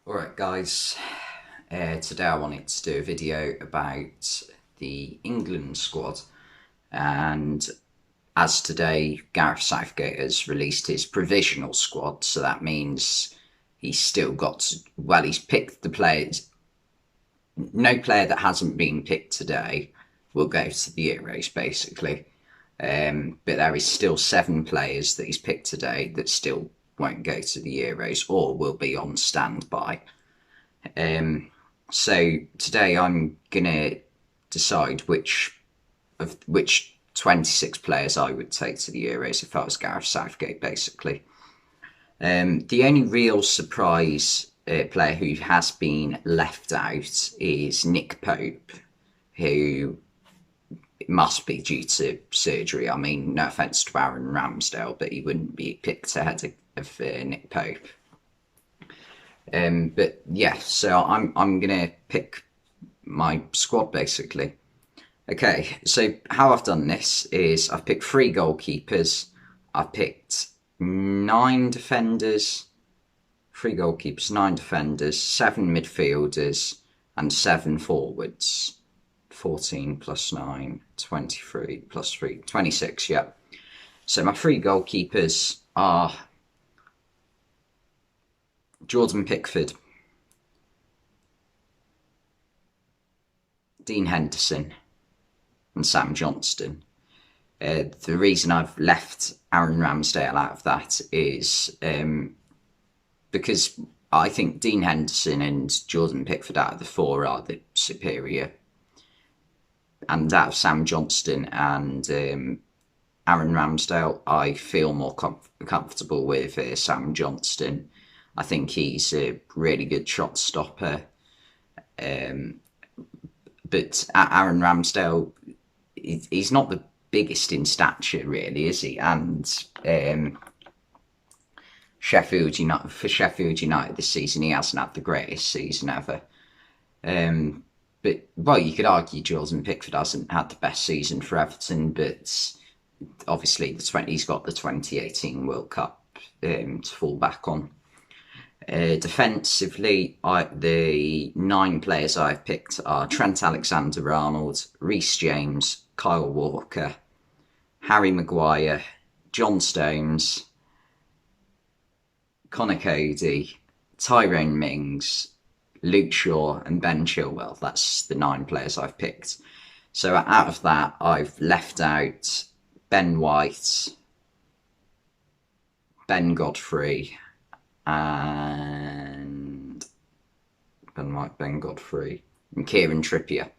Alright guys, today I wanted to do a video about the England squad, and as today Gareth Southgate has released his provisional squad, so that means he's still he's picked the players. No player that hasn't been picked today will go to the Euros basically, but there is still 7 players that he's picked today that still won't go to the Euros or will be on standby. So today I'm gonna decide which 26 players I would take to the Euros if I was Gareth Southgate, basically. The only real surprise player who has been left out is Nick Pope, who must be due to surgery. I mean, no offence to Aaron Ramsdale, but he wouldn't be picked ahead of Nick Pope. But yeah, so I'm gonna pick my squad basically. Okay, so how I've done this is I've picked 3 goalkeepers, I've picked 9 defenders, 3 goalkeepers, 9 defenders, 7 midfielders, and 7 forwards. 14 plus 9, 23 plus 3, 26, yeah. So my 3 goalkeepers are Jordan Pickford, Dean Henderson, and Sam Johnston. The reason I've left Aaron Ramsdale out of that is because I think Dean Henderson and Jordan Pickford out of the 4 are the superior. And out of Sam Johnston and Aaron Ramsdale, I feel more comfortable with Sam Johnston. I think he's a really good shot stopper. But Aaron Ramsdale, he's not the biggest in stature, really, is he? And Sheffield United this season, he hasn't had the greatest season ever. But, well, you could argue Jordan Pickford hasn't had the best season for Everton, but obviously he's got the 2018 World Cup to fall back on. Defensively, the 9 players I've picked are Trent Alexander-Arnold, Reece James, Kyle Walker, Harry Maguire, John Stones, Conor Cody, Tyrone Mings, Luke Shaw, and Ben Chilwell. That's the 9 players I've picked. So out of that, I've left out Ben White, Ben Godfrey, and Ben Godfrey, and Kieran Trippier.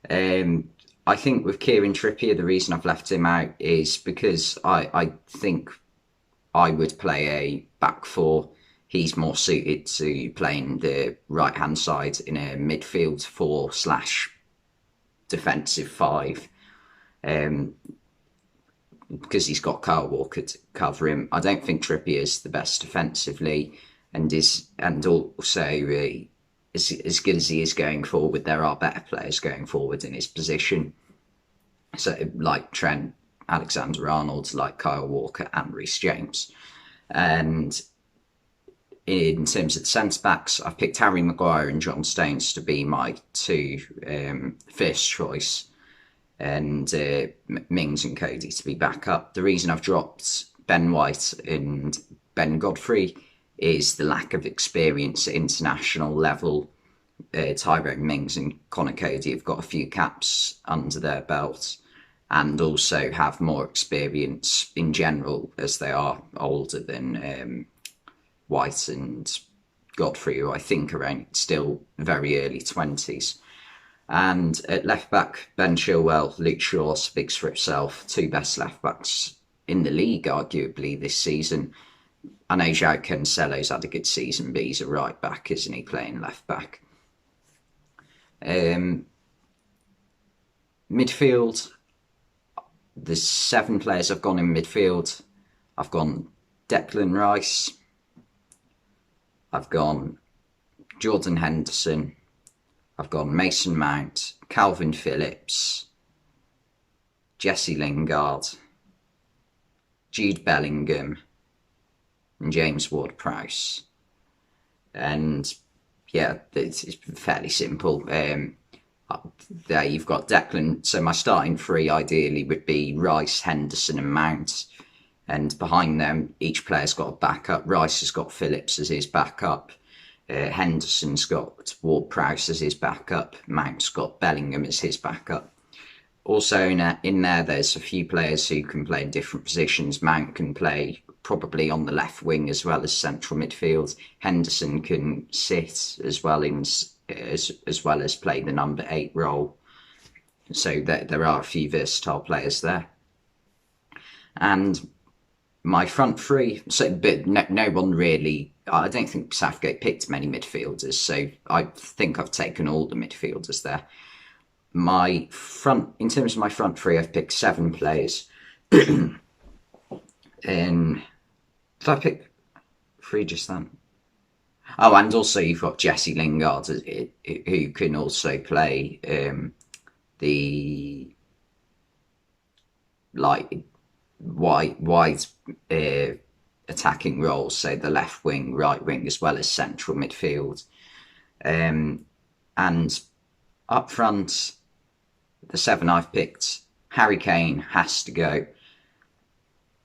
I think with Kieran Trippier, the reason I've left him out is because I think I would play a back 4. He's more suited to playing the right-hand side in a midfield 4/defensive 5. Because he's got Kyle Walker to cover him. I don't think Trippier is the best defensively, and also as good as he is going forward, there are better players going forward in his position. So like Trent Alexander-Arnold, like Kyle Walker and Reece James. And in terms of the centre-backs, I've picked Harry Maguire and John Stones to be my 2 first choice, and Mings and Cody to be back up. The reason I've dropped Ben White and Ben Godfrey is the lack of experience at international level. Tyrone Mings and Conor Cody have got a few caps under their belt and also have more experience in general, as they are older than White and Godfrey, who I think are still very early 20s. And at left back, Ben Chilwell, Luke Shaw speaks for itself. 2 best left backs in the league, arguably, this season. I know João Cancelo's had a good season, but he's a right back, isn't he, playing left back? Midfield, the 7 players I've gone in midfield. I've gone Declan Rice. I've gone Jordan Henderson. I've gone Mason Mount, Calvin Phillips, Jesse Lingard, Jude Bellingham, and James Ward-Prowse. And yeah, it's fairly simple. There you've got Declan. So my starting three ideally would be Rice, Henderson, and Mount. And behind them, each player's got a backup. Rice has got Phillips as his backup. Henderson's got Ward-Prowse as his backup. Mount's got Bellingham as his backup. Also in there, there's a few players who can play in different positions. Mount can play probably on the left wing as well as central midfield. Henderson can sit as well as well as play the number 8 role. So there are a few versatile players there. And my front three, but no one really. I don't think Southgate picked many midfielders, so I think I've taken all the midfielders there. In terms of my front three, I've picked 7 players. Did I pick 3 just then? Oh, and also you've got Jesse Lingard, who can also play the wide attacking roles, so the left wing, right wing, as well as central midfield. And up front, the 7 I've picked, Harry Kane has to go.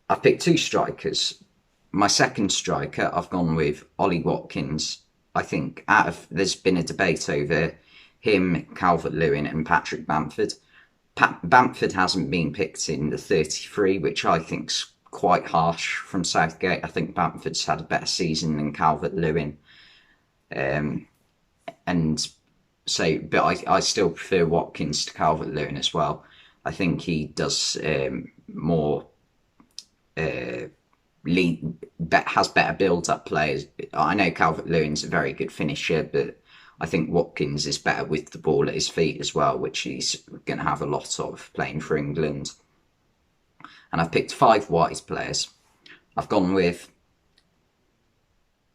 I've picked 2 strikers. My second striker, I've gone with Ollie Watkins. I think there's been a debate over him, Calvert-Lewin, and Patrick Bamford. Bamford hasn't been picked in the 33, which I think's quite harsh from Southgate. I think Bamford's had a better season than Calvert-Lewin. And so, but I still prefer Watkins to Calvert-Lewin as well. I think he does more has better build-up players. I know Calvert-Lewin's a very good finisher, but I think Watkins is better with the ball at his feet as well, which he's going to have a lot of playing for England. And I've picked 5 wide players. I've gone with,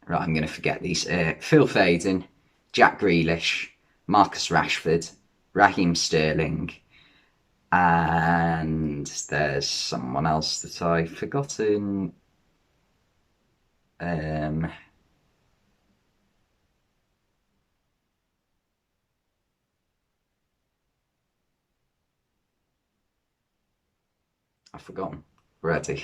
right, I'm going to forget these, Phil Foden, Jack Grealish, Marcus Rashford, Raheem Sterling, and there's someone else that I've forgotten. I've forgotten already.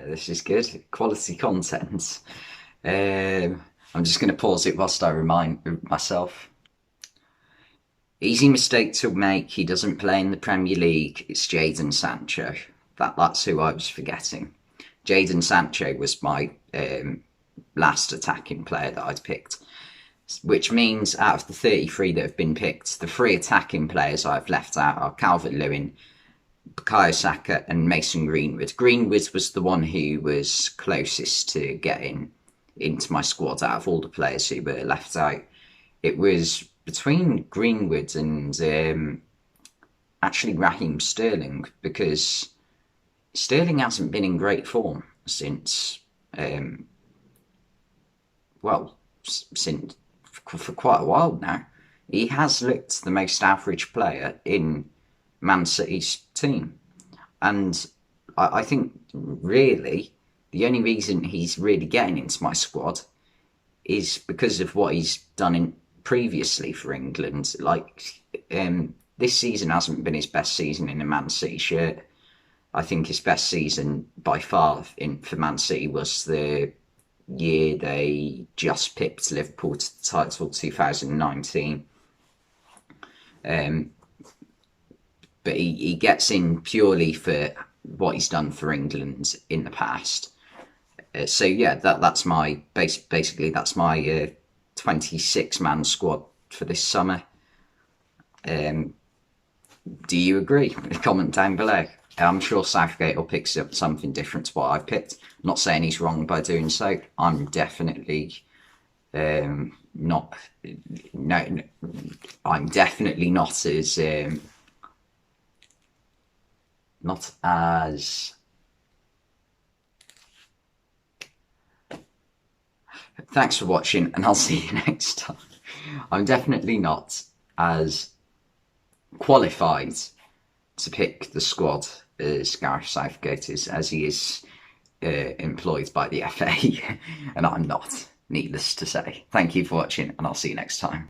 This is good. Quality content. I'm just going to pause it whilst I remind myself. Easy mistake to make. He doesn't play in the Premier League. It's Jadon Sancho. That's who I was forgetting. Jadon Sancho was my last attacking player that I'd picked, which means out of the 33 that have been picked, the 3 attacking players I've left out are Calvert-Lewin, Bukayo Saka, and Mason Greenwood. Greenwood was the one who was closest to getting into my squad out of all the players who were left out. It was between Greenwood and actually Raheem Sterling, because Sterling hasn't been in great form since for quite a while now. He has looked the most average player in Man City's team, and I think really the only reason he's really getting into my squad is because of what he's done previously for England. This season hasn't been his best season in a Man City shirt. I think his best season by far for Man City was the year they just pipped Liverpool to the title, 2019. But he gets in purely for what he's done for England in the past. So yeah, that's my basically that's my 26-man squad for this summer. Do you agree? Comment down below. I'm sure Southgate will pick up something different to what I've picked. I'm not saying he's wrong by doing so. I'm definitely not. No, I'm definitely not as Thanks for watching, and I'll see you next time. I'm definitely not as qualified to pick the squad as Gareth Southgate is, as he is employed by the FA, and I'm not, needless to say. Thank you for watching, and I'll see you next time.